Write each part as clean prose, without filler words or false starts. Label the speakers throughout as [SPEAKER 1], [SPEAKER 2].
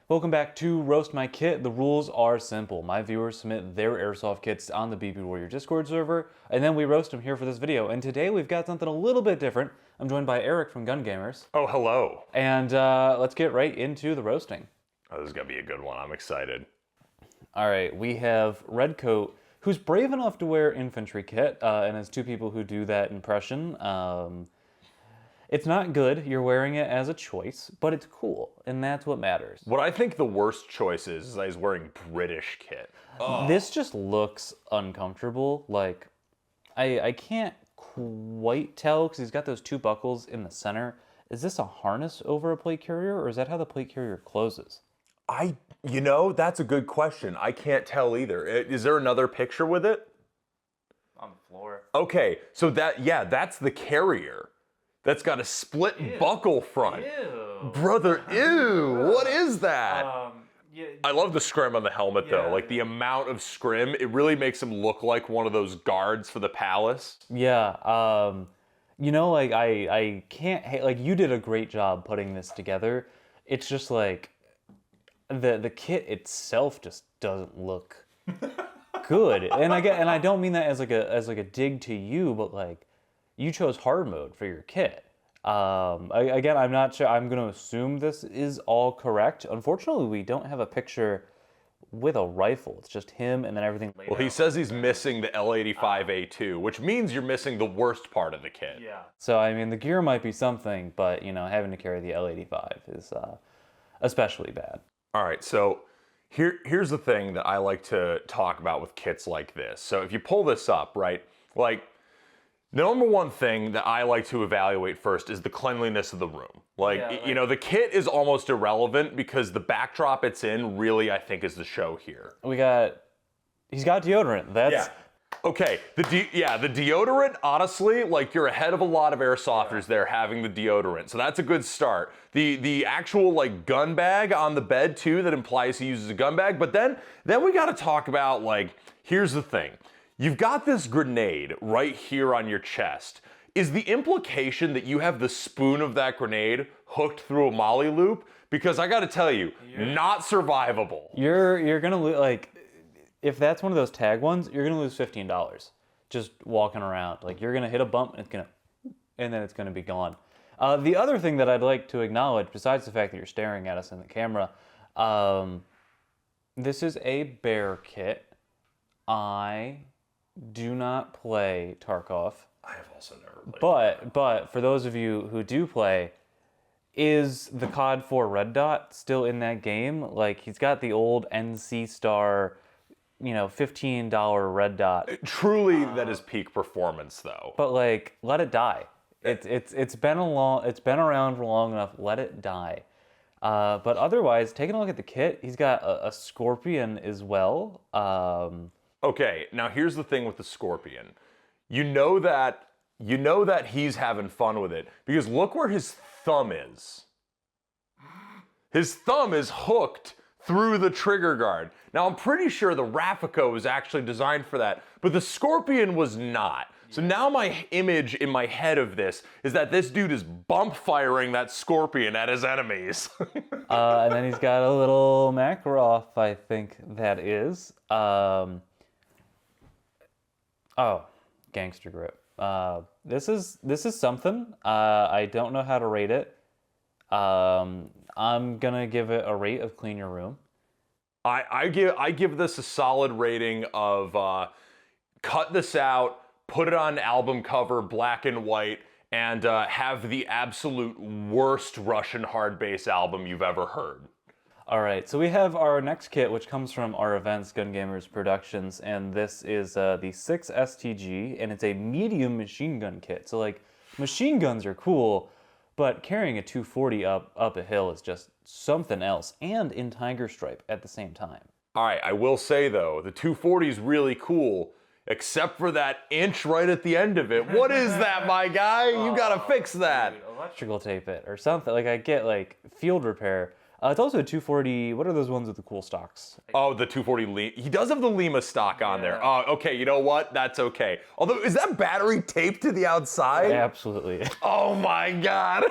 [SPEAKER 1] Welcome back to Roast My Kit. The rules are simple. My viewers submit their Airsoft kits on the BP Warrior Discord server, and then we roast them here for this video. And today we've got something a little bit different. I'm joined by Eric from Gun Gamers.
[SPEAKER 2] Oh, hello.
[SPEAKER 1] And let's get right into the roasting.
[SPEAKER 2] Oh, this is gonna be a good one. I'm excited.
[SPEAKER 1] All right, we have Redcoat, who's brave enough to wear infantry kit, and has two people who do that impression. It's not good, you're wearing it as a choice, but it's cool, and that's what matters.
[SPEAKER 2] What I think the worst choice is that he's wearing British kit. Oh.
[SPEAKER 1] This just looks uncomfortable. Like, I can't quite tell, because he's got those two buckles in the center. Is this a harness over a plate carrier, or is that how the plate carrier closes?
[SPEAKER 2] That's a good question. I can't tell either. Is there another picture with it?
[SPEAKER 1] On the floor.
[SPEAKER 2] Okay, so that's the carrier. That's got a split buckle front.
[SPEAKER 1] Ew.
[SPEAKER 2] Brother, ew, what is that?
[SPEAKER 1] Yeah.
[SPEAKER 2] I love the scrim on the helmet though. Like the amount of scrim, it really makes him look like one of those guards for the palace.
[SPEAKER 1] Yeah, like I can't hate, like you did a great job putting this together. It's just like, the kit itself just doesn't look good. And I don't mean that as like a dig to you, but like, you chose hard mode for your kit. Again, I'm not sure. I'm going to assume this is all correct. Unfortunately, we don't have a picture with a rifle. It's just him and then everything laid
[SPEAKER 2] Well, he
[SPEAKER 1] out.
[SPEAKER 2] says he's missing the L85A2, which means you're missing the worst part of the kit.
[SPEAKER 1] Yeah. So, I mean, the gear might be something, but, having to carry the L85 is especially bad.
[SPEAKER 2] All right, so here's the thing that I like to talk about with kits like this. So if you pull this up, right, like, the number one thing that I like to evaluate first is the cleanliness of the room. The kit is almost irrelevant because the backdrop it's in really, I think, is the show here.
[SPEAKER 1] He's got deodorant. That's...
[SPEAKER 2] Okay, the deodorant, honestly, like you're ahead of a lot of airsofters there having the deodorant, so that's a good start. The actual like gun bag on the bed too, that implies he uses a gun bag, but then we gotta talk about like, here's the thing. You've got this grenade right here on your chest. Is the implication that you have the spoon of that grenade hooked through a molly loop? Because I gotta tell you, not survivable.
[SPEAKER 1] You're gonna lose, like, if that's one of those tag ones, you're gonna lose $15 just walking around. Like, you're gonna hit a bump and then it's gonna be gone. The other thing that I'd like to acknowledge, besides the fact that you're staring at us in the camera, this is a bear kit. I do not play Tarkov.
[SPEAKER 2] I have also never played.
[SPEAKER 1] But for those of you who do play, is the COD 4 red dot still in that game? Like, he's got the old NC Star, $15 red dot.
[SPEAKER 2] Truly, that is peak performance, though.
[SPEAKER 1] But like, let it die. It's been around for long enough. Let it die. But otherwise, taking a look at the kit, he's got a Scorpion as well.
[SPEAKER 2] Okay, now here's the thing with the Scorpion. You know that he's having fun with it because look where his thumb is. His thumb is hooked through the trigger guard. Now I'm pretty sure the Raffico was actually designed for that, but the Scorpion was not. So now my image in my head of this is that this dude is bump firing that Scorpion at his enemies.
[SPEAKER 1] And then he's got a little Makarov, I think that is. Oh, gangster grip. This is something. I don't know how to rate it. I'm gonna give it a rate of clean your room.
[SPEAKER 2] I give this a solid rating of cut this out, put it on album cover, black and white, and have the absolute worst Russian hard bass album you've ever heard.
[SPEAKER 1] All right, so we have our next kit, which comes from our events, Gun Gamers Productions, and this is the 6 STG, and it's a medium machine gun kit. So like, machine guns are cool, but carrying a 240 up a hill is just something else, and in Tiger Stripe at the same time.
[SPEAKER 2] All right, I will say though, the 240 is really cool, except for that inch right at the end of it. What is that, my guy? You gotta fix that.
[SPEAKER 1] Dude, electrical tape it or something. Like, I get like field repair. It's also a 240, what are those ones with the cool stocks?
[SPEAKER 2] Oh, the 240 Lima. He does have the Lima stock on there. Oh, okay, you know what? That's okay. Although, is that battery taped to the outside?
[SPEAKER 1] Absolutely.
[SPEAKER 2] Oh my God.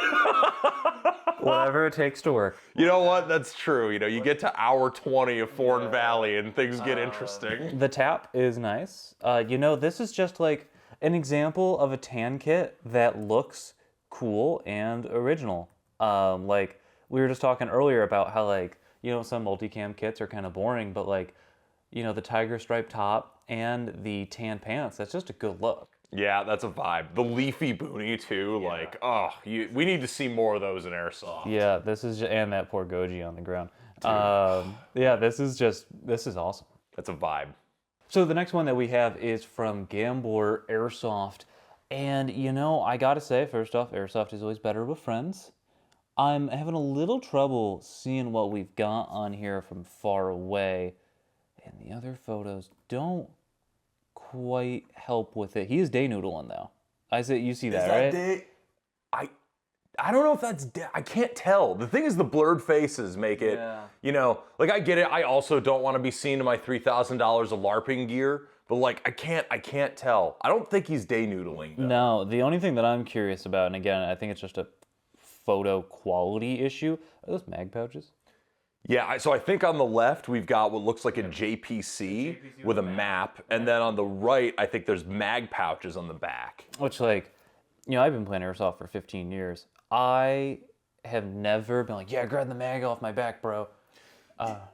[SPEAKER 1] Whatever it takes to work.
[SPEAKER 2] You know what? That's true. You know, you get to hour 20 of Thorn Valley and things get interesting.
[SPEAKER 1] The tap is nice. You know, this is just like an example of a tan kit that looks cool and original. Like we were just talking earlier about how like, you know, some multicam kits are kind of boring, but like, you know, the tiger stripe top and the tan pants, that's just a good look.
[SPEAKER 2] Yeah, that's a vibe. The leafy boonie too, like, oh, we need to see more of those in Airsoft.
[SPEAKER 1] Yeah, this is, and that poor Goji on the ground. Yeah, this is awesome.
[SPEAKER 2] That's a vibe.
[SPEAKER 1] So the next one that we have is from Gambler Airsoft. And you know, I gotta say, first off, Airsoft is always better with friends. I'm having a little trouble seeing what we've got on here from far away. And the other photos don't quite help with it. He is day noodling though. You see that, right?
[SPEAKER 2] Day? I don't know if that's I can't tell. The thing is the blurred faces make it, you know, like I get it. I also don't want to be seen in my $3,000 of LARPing gear, but like I can't tell. I don't think he's day noodling though.
[SPEAKER 1] No, the only thing that I'm curious about, and again, I think it's just a photo quality issue, are those mag pouches?
[SPEAKER 2] Yeah, so I think on the left we've got what looks like a JPC with a map, and then on the right I think there's mag pouches on the back.
[SPEAKER 1] Which, like, you know, I've been playing Airsoft for 15 years. I have never been like, yeah, grab the mag off my back, bro.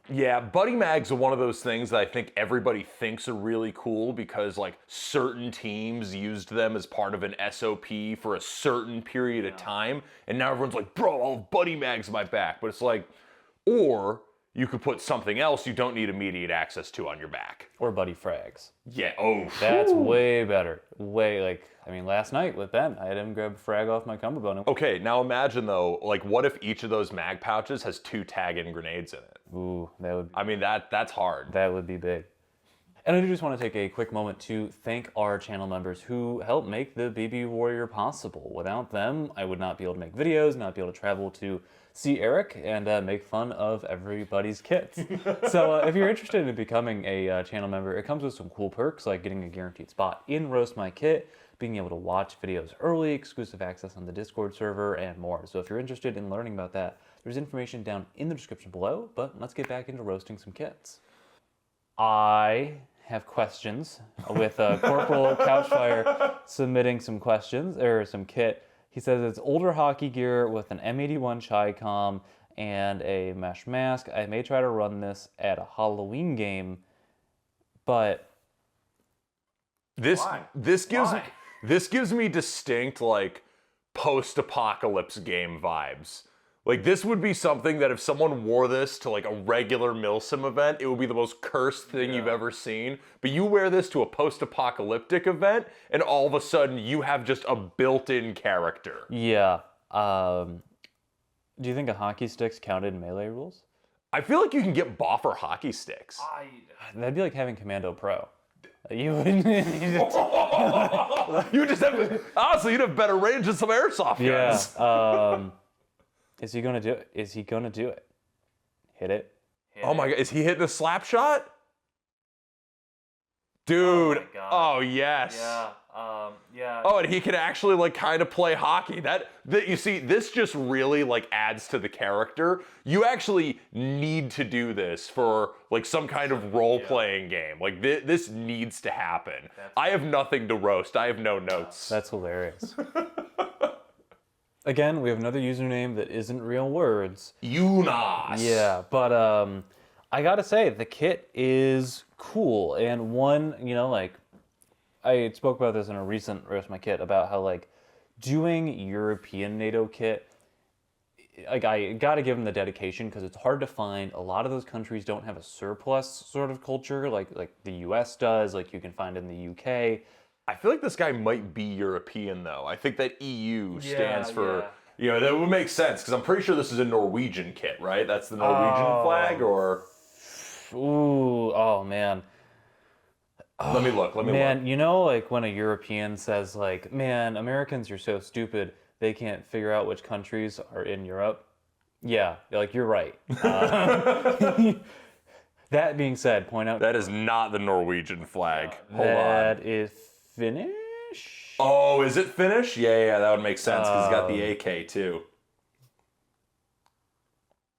[SPEAKER 2] Yeah, buddy mags are one of those things that I think everybody thinks are really cool because like certain teams used them as part of an SOP for a certain period of time, and now everyone's like, bro, I'll have buddy mags on my back. But it's like, or you could put something else you don't need immediate access to on your back.
[SPEAKER 1] Or buddy frags.
[SPEAKER 2] Yeah, oh.
[SPEAKER 1] That's way better. Way, like, I mean, last night with Ben, I had him grab a frag off my cummerbund.
[SPEAKER 2] Okay, now imagine though, like what if each of those mag pouches has 2 tag-in grenades in it?
[SPEAKER 1] Ooh, that would...
[SPEAKER 2] I mean, that's hard.
[SPEAKER 1] That would be big. And I do just want to take a quick moment to thank our channel members who help make the BB Warrior possible. Without them, I would not be able to make videos, not be able to travel to see Eric and make fun of everybody's kits. So if you're interested in becoming a channel member, it comes with some cool perks like getting a guaranteed spot in Roast My Kit, being able to watch videos early, exclusive access on the Discord server, and more. So if you're interested in learning about that, there's information down in the description below, but let's get back into roasting some kits. I have questions with Corporal Couchfire submitting some questions, or some kit. He says it's older hockey gear with an M81 Chi-Com and a mesh mask. I may try to run this at a Halloween game, but
[SPEAKER 2] this gives me distinct like post-apocalypse game vibes. Like this would be something that if someone wore this to like a regular Milsim event, it would be the most cursed thing you've ever seen. But you wear this to a post-apocalyptic event, and all of a sudden you have just a built-in character.
[SPEAKER 1] Yeah. Do you think a hockey stick's counted in melee rules?
[SPEAKER 2] I feel like you can get boffer hockey sticks.
[SPEAKER 1] That'd be like having Commando Pro. You wouldn't.
[SPEAKER 2] You just have honestly, you'd have better range than some airsoft guns.
[SPEAKER 1] Yeah. Is he gonna do it? Is he gonna do it? Hit it.
[SPEAKER 2] Oh my God, is he hitting a slap shot? Dude, oh yes.
[SPEAKER 1] Yeah, yeah.
[SPEAKER 2] Oh, and he can actually like kind of play hockey. That you see, this just really like adds to the character. You actually need to do this for like some kind of role-playing game. Like this needs to happen. I have nothing to roast. I have no notes.
[SPEAKER 1] That's hilarious. Again, we have another username that isn't real words.
[SPEAKER 2] Unas.
[SPEAKER 1] Yeah, but I gotta say, the kit is cool. And one, you know, like, I spoke about this in a recent Roast My Kit about how, like, doing European NATO kit, like, I gotta give them the dedication because it's hard to find. A lot of those countries don't have a surplus sort of culture like the US does, like you can find in the UK.
[SPEAKER 2] I feel like this guy might be European, though. I think that EU stands for, you know, that would make sense, because I'm pretty sure this is a Norwegian kit, right? That's the Norwegian flag, or?
[SPEAKER 1] Ooh, oh, man.
[SPEAKER 2] Let me look,
[SPEAKER 1] Man, you know, like, when a European says, like, man, Americans are so stupid, they can't figure out which countries are in Europe? Yeah, like, you're right. That being said, point out...
[SPEAKER 2] That is not the Norwegian flag. Hold on.
[SPEAKER 1] That is... Finnish?
[SPEAKER 2] Oh, is it Finnish? Yeah, that would make sense because he's got the AK too.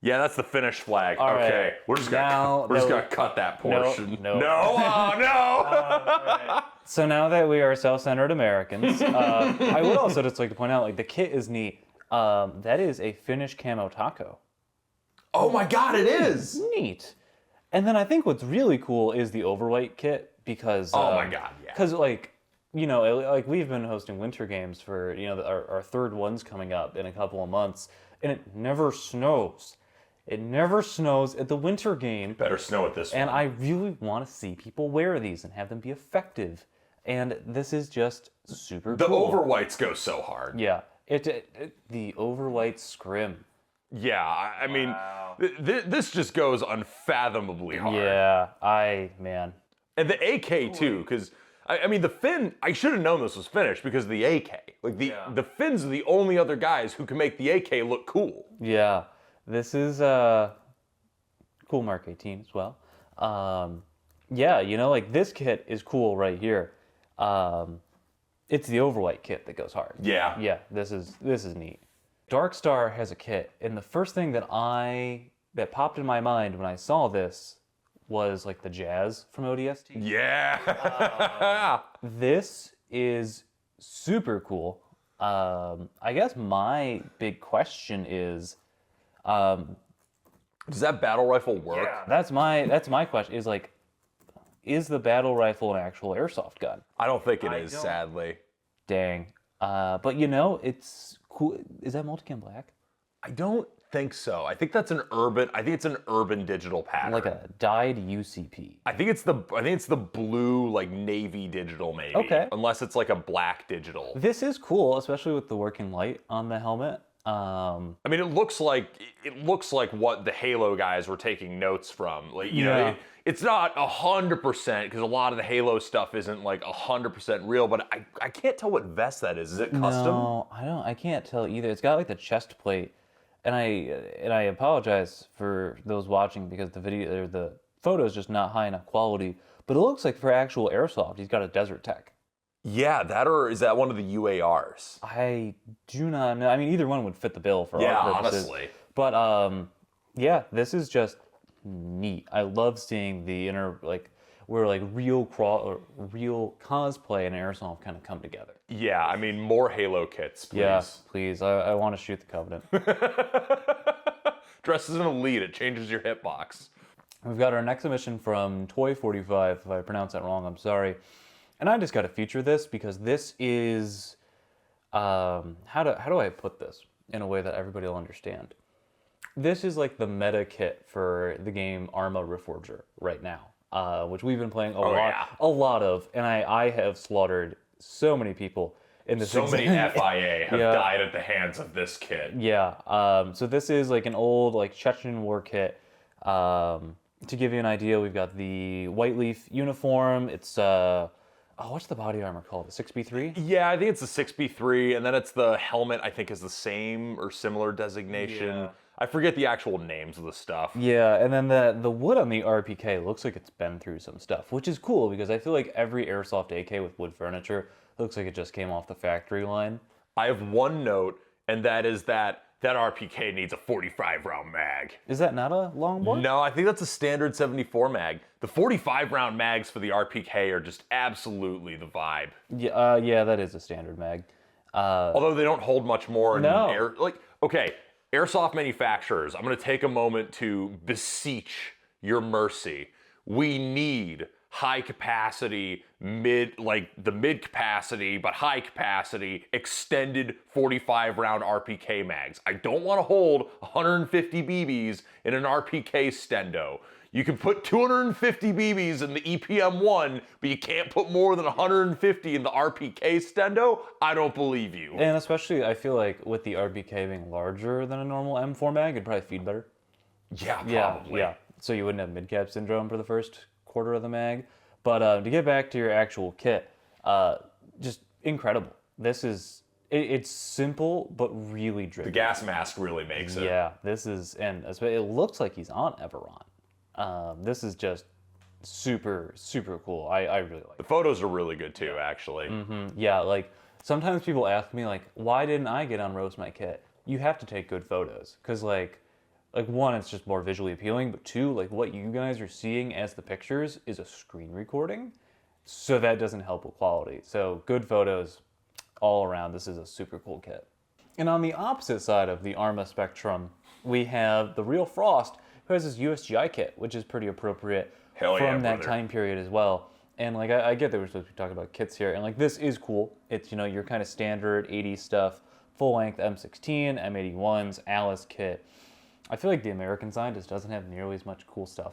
[SPEAKER 2] Yeah, that's the Finnish flag.
[SPEAKER 1] All
[SPEAKER 2] okay,
[SPEAKER 1] right.
[SPEAKER 2] we're just
[SPEAKER 1] Now
[SPEAKER 2] gonna cut that portion.
[SPEAKER 1] No.
[SPEAKER 2] No, oh no.
[SPEAKER 1] So now that we are self-centered Americans, I would also just like to point out, like, the kit is neat. That is a Finnish camo taco.
[SPEAKER 2] Oh my God, it is.
[SPEAKER 1] Neat. And then I think what's really cool is the overwhite kit because.
[SPEAKER 2] Oh my God, yeah.
[SPEAKER 1] Because like, you know, like we've been hosting winter games for, you know, our third one's coming up in a couple of months, and it never snows. It never snows at the winter game.
[SPEAKER 2] Better snow at this one.
[SPEAKER 1] And I really want to see people wear these and have them be effective. And this is just super
[SPEAKER 2] The
[SPEAKER 1] cool.
[SPEAKER 2] overwhites go so hard.
[SPEAKER 1] Yeah. The overwhite scrim.
[SPEAKER 2] Yeah, I mean, this just goes unfathomably hard.
[SPEAKER 1] Yeah, man.
[SPEAKER 2] And the AK too, because I mean the Finn. I should have known this was Finnish because of the AK. Like the Finns are the only other guys who can make the AK look cool.
[SPEAKER 1] Yeah, this is cool Mark 18 as well. Yeah, you know, like this kit is cool right here. It's the overwhite kit that goes hard.
[SPEAKER 2] Yeah.
[SPEAKER 1] Yeah, this is neat. Darkstar has a kit, and the first thing that popped in my mind when I saw this was like the jazz from ODST.
[SPEAKER 2] Yeah.
[SPEAKER 1] This is super cool. I guess my big question is,
[SPEAKER 2] Does that battle rifle work?
[SPEAKER 1] yeah, that's my question. Is like, is the battle rifle an actual airsoft gun?
[SPEAKER 2] I don't think it is, sadly.
[SPEAKER 1] Dang. But you know, it's cool. Is that multicam black?
[SPEAKER 2] I don't think so. I think it's an urban digital pattern.
[SPEAKER 1] Like a dyed UCP.
[SPEAKER 2] I think it's the blue, like navy digital maybe.
[SPEAKER 1] Okay.
[SPEAKER 2] Unless it's like a black digital.
[SPEAKER 1] This is cool, especially with the working light on the helmet.
[SPEAKER 2] I mean, it looks like what the Halo guys were taking notes from. Like, you know, it's not 100% because a lot of the Halo stuff isn't like 100% real. But I can't tell what vest that is. Is it custom?
[SPEAKER 1] No, I can't tell either. It's got like the chest plate, and I apologize for those watching because the video or the photo is just not high enough quality. But it looks like for actual airsoft, he's got a Desert Tech.
[SPEAKER 2] Yeah, that or is that one of the UARs?
[SPEAKER 1] I do not know. I mean, either one would fit the bill for our purposes.
[SPEAKER 2] Honestly.
[SPEAKER 1] But yeah, this is just neat. I love seeing the where real cosplay and airsoft kind of come together.
[SPEAKER 2] Yeah, I mean, more Halo kits, please.
[SPEAKER 1] Yeah, please. I want to shoot the Covenant.
[SPEAKER 2] Dress as an elite, it changes your hitbox.
[SPEAKER 1] We've got our next submission from Toy45. If I pronounce that wrong, I'm sorry. And I just got to feature this because this is, how do I put this in a way that everybody will understand? This is like the meta kit for the game Arma Reforger right now, which we've been playing a lot of, and I have slaughtered so many people in this.
[SPEAKER 2] So many FIA have died at the hands of this kit.
[SPEAKER 1] Yeah. So this is like an old like Chechen war kit. To give you an idea, we've got the white leaf uniform. It's what's the body armor called? The 6B3?
[SPEAKER 2] Yeah, I think it's the 6B3, and then it's the helmet, I think is the same or similar designation.
[SPEAKER 1] Yeah.
[SPEAKER 2] I forget the actual names of the stuff.
[SPEAKER 1] Yeah, and then the wood on the RPK looks like it's been through some stuff, which is cool because I feel like every airsoft AK with wood furniture looks like it just came off the factory line.
[SPEAKER 2] I have one note, and that is that RPK needs a 45 round mag.
[SPEAKER 1] Is that not a long one?
[SPEAKER 2] No, I think that's a standard 74 mag. The 45 round mags for the RPK are just absolutely the vibe.
[SPEAKER 1] Yeah, yeah, that is a standard mag.
[SPEAKER 2] Although they don't hold much more in
[SPEAKER 1] No.
[SPEAKER 2] air. Like, okay, airsoft manufacturers, I'm going to take a moment to beseech your mercy. We need high capacity, mid capacity, but high capacity, extended 45 round RPK mags. I don't want to hold 150 BBs in an RPK stendo. You can put 250 BBs in the EPM1, but you can't put more than 150 in the RPK stendo? I don't believe you.
[SPEAKER 1] And especially, I feel like with the RPK being larger than a normal M4 mag, it'd probably feed better.
[SPEAKER 2] Yeah, probably.
[SPEAKER 1] Yeah. So you wouldn't have mid-cap syndrome for the first quarter of the mag. But to get back to your actual kit, just incredible. This is, it's simple, but really driven.
[SPEAKER 2] The gas mask really makes it.
[SPEAKER 1] Yeah, this is, and it looks like he's on Everon. This is just super, super cool. I really like it.
[SPEAKER 2] The photos are really good too, actually.
[SPEAKER 1] Mm-hmm. Yeah, like sometimes people ask me like, why didn't I get on Roast My Kit? You have to take good photos because like like one, it's just more visually appealing, but two, like what you guys are seeing as the pictures is a screen recording, so that doesn't help with quality. So good photos all around. This is a super cool kit. And on the opposite side of the Arma spectrum, we have the Real Frost, who has this USGI kit, which is pretty appropriate from that time period as well. And like I get that we're supposed to be talking about kits here, and like this is cool. It's, you know, your kind of standard 80s stuff, full length M16, M81s, Alice kit. I feel like the American side just doesn't have nearly as much cool stuff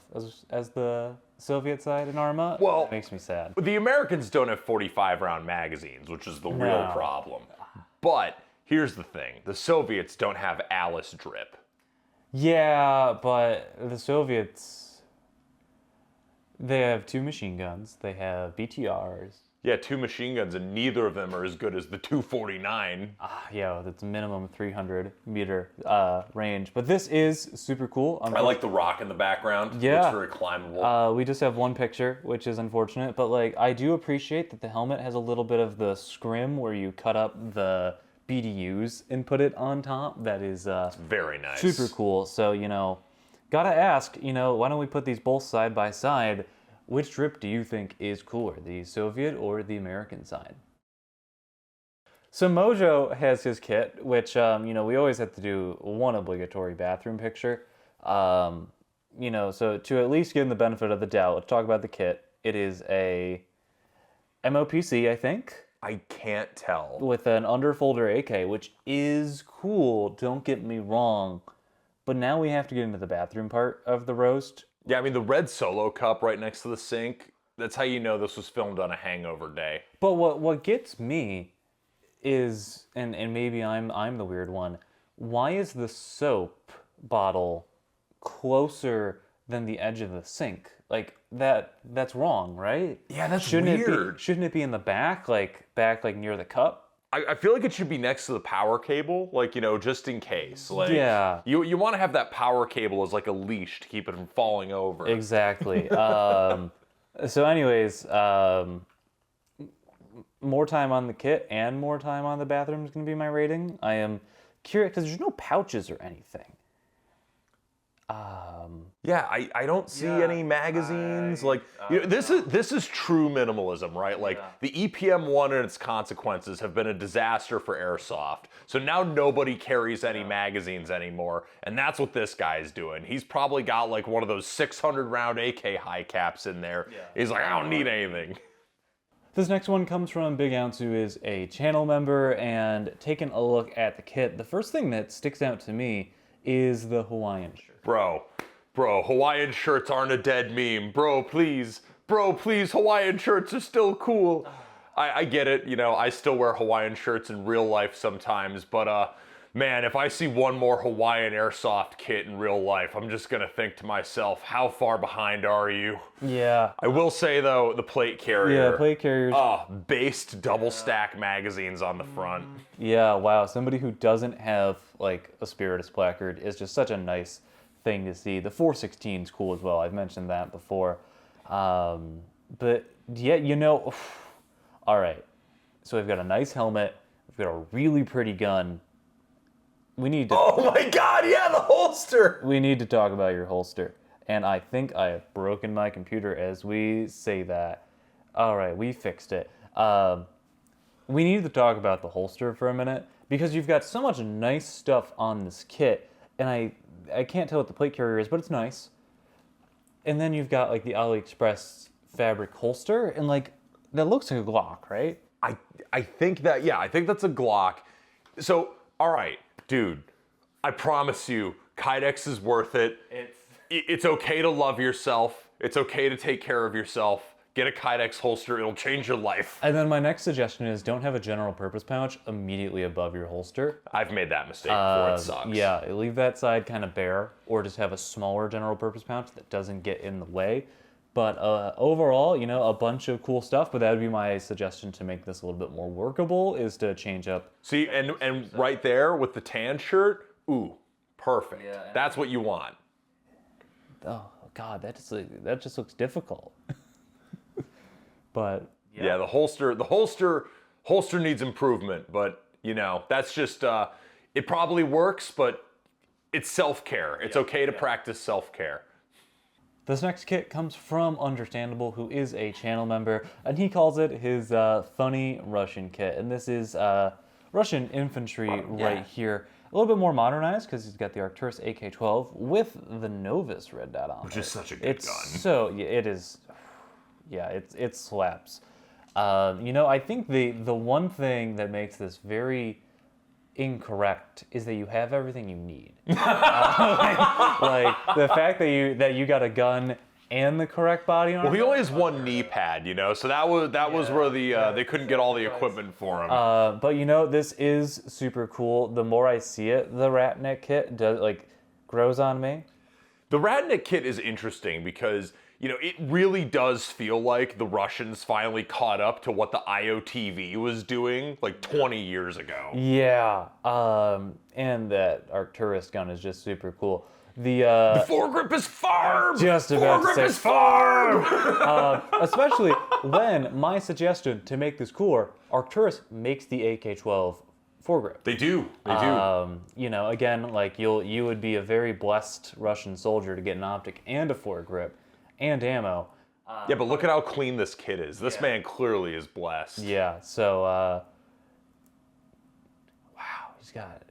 [SPEAKER 1] as the Soviet side in Arma.
[SPEAKER 2] Well,
[SPEAKER 1] it makes me sad.
[SPEAKER 2] The Americans don't have 45-round magazines, which is the real problem. But here's the thing. The Soviets don't have Alice drip.
[SPEAKER 1] Yeah, but the Soviets, they have 2 machine guns. They have BTRs.
[SPEAKER 2] Yeah, 2 machine guns, and neither of them are as good as the 249.
[SPEAKER 1] Yeah, that's minimum 300 meter range. But this is super cool.
[SPEAKER 2] I like the rock in the background.
[SPEAKER 1] Yeah.
[SPEAKER 2] Looks very climbable.
[SPEAKER 1] We just have one picture, which is unfortunate. But like, I do appreciate that the helmet has a little bit of the scrim where you cut up the BDUs and put it on top. That is
[SPEAKER 2] very nice.
[SPEAKER 1] Super cool. So, you know, gotta ask, you know, why don't we put these both side by side? Which drip do you think is cooler, the Soviet or the American side? So Mojo has his kit, which, you know, we always have to do one obligatory bathroom picture. You know, so to at least give him the benefit of the doubt, let's talk about the kit. It is a MOPC, I think.
[SPEAKER 2] I can't tell.
[SPEAKER 1] With an underfolder AK, which is cool, don't get me wrong. But now we have to get into the bathroom part of the roast.
[SPEAKER 2] Yeah, I mean, the red Solo cup right next to the sink, that's how you know this was filmed on a hangover day.
[SPEAKER 1] But what gets me is, and maybe I'm the weird one, why is the soap bottle closer than the edge of the sink? Like, that's wrong, right?
[SPEAKER 2] Yeah, that's
[SPEAKER 1] weird. Shouldn't it be in the back like near the cup?
[SPEAKER 2] I feel like it should be next to the power cable, like, you know, just in case. Like,
[SPEAKER 1] yeah.
[SPEAKER 2] You want to have that power cable as like a leash to keep it from falling over.
[SPEAKER 1] Exactly. So anyways, more time on the kit and more time on the bathroom is going to be my rating. I am curious, because there's no pouches or anything.
[SPEAKER 2] Yeah, I don't see any magazines. You know, this is true minimalism, right? Like the EPM1 and its consequences have been a disaster for Airsoft. So now nobody carries any magazines anymore, and that's what this guy's doing. He's probably got like one of those 600-round AK high caps in there. Yeah. He's like, I don't need anything.
[SPEAKER 1] This next one comes from Big Ounce, who is a channel member, and taking a look at the kit, the first thing that sticks out to me is the Hawaiian shirt.
[SPEAKER 2] Bro, Hawaiian shirts aren't a dead meme. Bro, please, Hawaiian shirts are still cool. I get it, you know, I still wear Hawaiian shirts in real life sometimes, but man, if I see one more Hawaiian Airsoft kit in real life, I'm just gonna think to myself, how far behind are you?
[SPEAKER 1] Yeah.
[SPEAKER 2] I will say though, the plate carrier.
[SPEAKER 1] Yeah, plate carriers.
[SPEAKER 2] Based double stack magazines on the front.
[SPEAKER 1] Yeah, wow, somebody who doesn't have like a Spiritus placard is just such a nice thing to see. The 416 is cool as well. I've mentioned that before. But yeah, you know, all right. So we've got a nice helmet. We've got a really pretty gun. We need to.
[SPEAKER 2] Oh my God! Yeah, the holster.
[SPEAKER 1] We need to talk about your holster. And I think I have broken my computer as we say that. All right, we fixed it. We need to talk about the holster for a minute because you've got so much nice stuff on this kit, and I can't tell what the plate carrier is, but it's nice. And then you've got like the AliExpress fabric holster, and like that looks like a Glock, right?
[SPEAKER 2] I think that's a Glock. So, all right, dude, I promise you, Kydex is worth it. It's okay to love yourself. It's okay to take care of yourself. Get a Kydex holster, it'll change your life.
[SPEAKER 1] And then my next suggestion is don't have a general purpose pouch immediately above your holster.
[SPEAKER 2] I've made that mistake before, it sucks.
[SPEAKER 1] Yeah, leave that side kind of bare, or just have a smaller general purpose pouch that doesn't get in the way. But overall, you know, a bunch of cool stuff, but that would be my suggestion to make this a little bit more workable, is to change up.
[SPEAKER 2] See, and right there with the tan shirt, ooh, perfect. Yeah, that's what you want.
[SPEAKER 1] Oh God, that just looks difficult. But
[SPEAKER 2] yeah, the holster needs improvement, but you know, that's just it probably works, but it's self-care. It's okay to practice self-care.
[SPEAKER 1] This next kit comes from Understandable, who is a channel member, and he calls it his funny Russian kit. And this is Russian infantry right here. A little bit more modernized because he's got the Arcturus AK-12 with the Novus red dot on it.
[SPEAKER 2] Which is such a good gun.
[SPEAKER 1] So, yeah, it is. Yeah, it slaps. You know, I think the one thing that makes this very incorrect is that you have everything you need. Like the fact that you got a gun and the correct body armor.
[SPEAKER 2] Well, he only has one knee pad, you know, so that was where they couldn't get all the equipment for him.
[SPEAKER 1] But you know, this is super cool. The more I see it, the Ratnik kit grows on me.
[SPEAKER 2] The Ratnik kit is interesting because, you know, it really does feel like the Russians finally caught up to what the IOTV was doing like 20 years ago.
[SPEAKER 1] Yeah, and that Arcturus gun is just super cool. The
[SPEAKER 2] foregrip is farm!
[SPEAKER 1] Just about to say
[SPEAKER 2] foregrip is farm!
[SPEAKER 1] Especially when my suggestion to make this cooler, Arcturus makes the AK-12 foregrip.
[SPEAKER 2] They do.
[SPEAKER 1] You know, again, like you would be a very blessed Russian soldier to get an optic and a foregrip and ammo.
[SPEAKER 2] Yeah, but look at how clean this kit is. This man clearly is blessed.
[SPEAKER 1] Yeah, so wow, he's got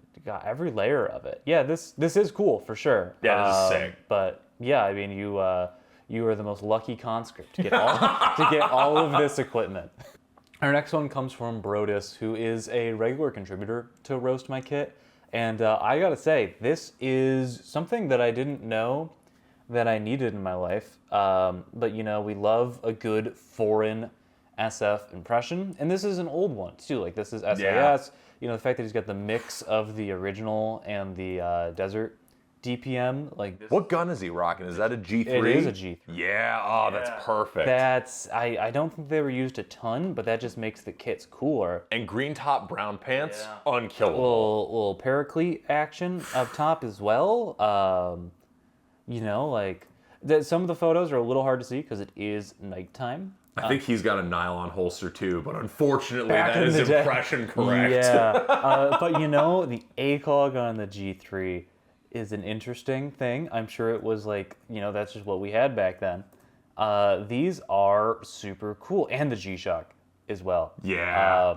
[SPEAKER 1] every layer of it. Yeah, this is cool for sure.
[SPEAKER 2] Yeah, this is sick.
[SPEAKER 1] But yeah, I mean, you are the most lucky conscript to get all of this equipment. Our next one comes from Brodus, who is a regular contributor to Roast My Kit, and I gotta say, this is something that I didn't know that I needed in my life. But you know, we love a good foreign SF impression, and this is an old one too. Like this is SAS.
[SPEAKER 2] Yeah.
[SPEAKER 1] You know, the fact that he's got the mix of the original and the desert DPM. Like this,
[SPEAKER 2] What gun is he rocking? Is that a G3?
[SPEAKER 1] it is a G3.
[SPEAKER 2] Yeah, oh, that's perfect.
[SPEAKER 1] That's I don't think they were used a ton, but that just makes the kits cooler.
[SPEAKER 2] And green top, brown pants, unkillable.
[SPEAKER 1] Little paraclete action up top as well. You know, like some of the photos are a little hard to see because it is nighttime.
[SPEAKER 2] I think he's got a nylon holster too, but unfortunately
[SPEAKER 1] Back
[SPEAKER 2] that
[SPEAKER 1] in
[SPEAKER 2] is
[SPEAKER 1] the day.
[SPEAKER 2] impression correct.
[SPEAKER 1] Yeah, but you know, the ACOG on the G3 is an interesting thing. I'm sure it was like, you know, that's just what we had back then. These are super cool, and the G-Shock as well.
[SPEAKER 2] Yeah.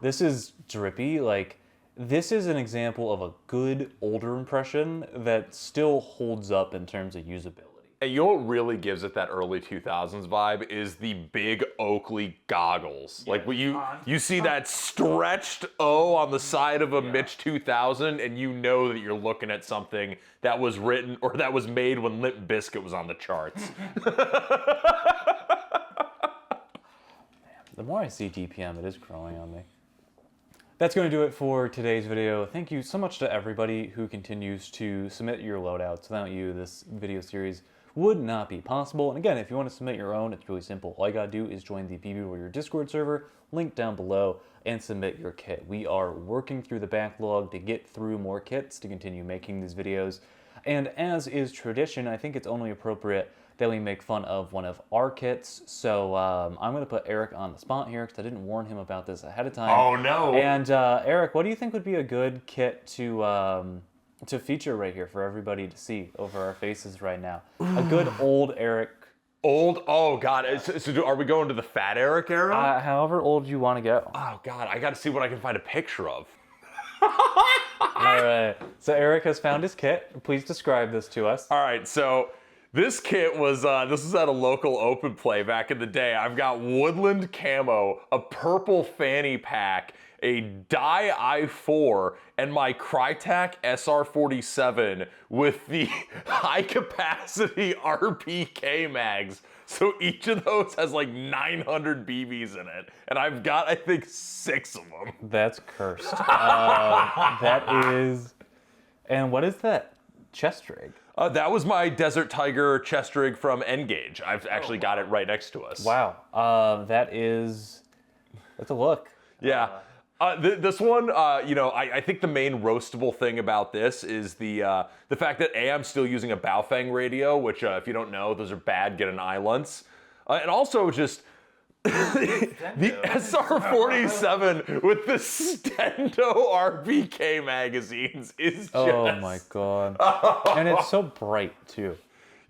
[SPEAKER 1] This is drippy. Like this is an example of a good older impression that still holds up in terms of usability.
[SPEAKER 2] And you know what really gives it that early 2000s vibe is the big Oakley goggles. Like when you see that stretched O on the side of a Mitch 2000 and you know that you're looking at something that was written or that was made when Limp Bizkit was on the charts.
[SPEAKER 1] The more I see DPM, it is growing on me. That's going to do it for today's video. Thank you so much to everybody who continues to submit your loadouts. Without you, this video series would not be possible. And again, if you want to submit your own, it's really simple. All you gotta do is join the BB Warrior Discord server, link down below, and submit your kit. We are working through the backlog to get through more kits to continue making these videos. And as is tradition, I think it's only appropriate that we make fun of one of our kits. So I'm gonna put Eric on the spot here because I didn't warn him about this ahead of time.
[SPEAKER 2] Oh no.
[SPEAKER 1] And Eric, what do you think would be a good kit to feature right here for everybody to see over our faces right now? A good old Eric.
[SPEAKER 2] Old? Oh God. So are we going to the fat Eric era?
[SPEAKER 1] However old you want to go.
[SPEAKER 2] Oh God, I gotta see what I can find a picture of.
[SPEAKER 1] All right. So Eric has found his kit. Please describe this to us.
[SPEAKER 2] All right, so this kit was, this was at a local open play back in the day. I've got woodland camo, a purple fanny pack, a Dye I-4, and my Crytac SR-47 with the high-capacity RPK mags. So each of those has like 900 BBs in it. And I've got, I think, 6 of them.
[SPEAKER 1] That's cursed. That is... And what is that chest rig?
[SPEAKER 2] That was my Desert Tiger chest rig from N-Gage. I've actually got it right next to us.
[SPEAKER 1] Wow. That's a look.
[SPEAKER 2] Yeah. This one, you know, I think the main roastable thing about this is the fact that I'm still using a Baofeng radio, which if you don't know, those are bad, get an eye lunts. And also just, The SR-47 with the Stendo RPK magazines is just...
[SPEAKER 1] Oh my god. And it's so bright too.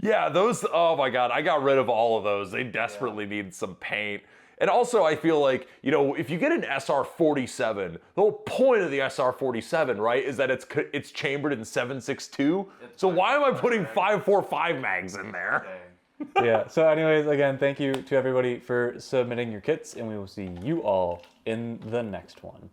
[SPEAKER 2] Yeah, those, oh my god, I got rid of all of those. They desperately need some paint. And also, I feel like, you know, if you get an SR-47, the whole point of the SR-47, right, is that it's chambered in 7.62. So why am I putting 5.45 mags in there?
[SPEAKER 1] Yeah, so anyways, again, thank you to everybody for submitting your kits, and we will see you all in the next one.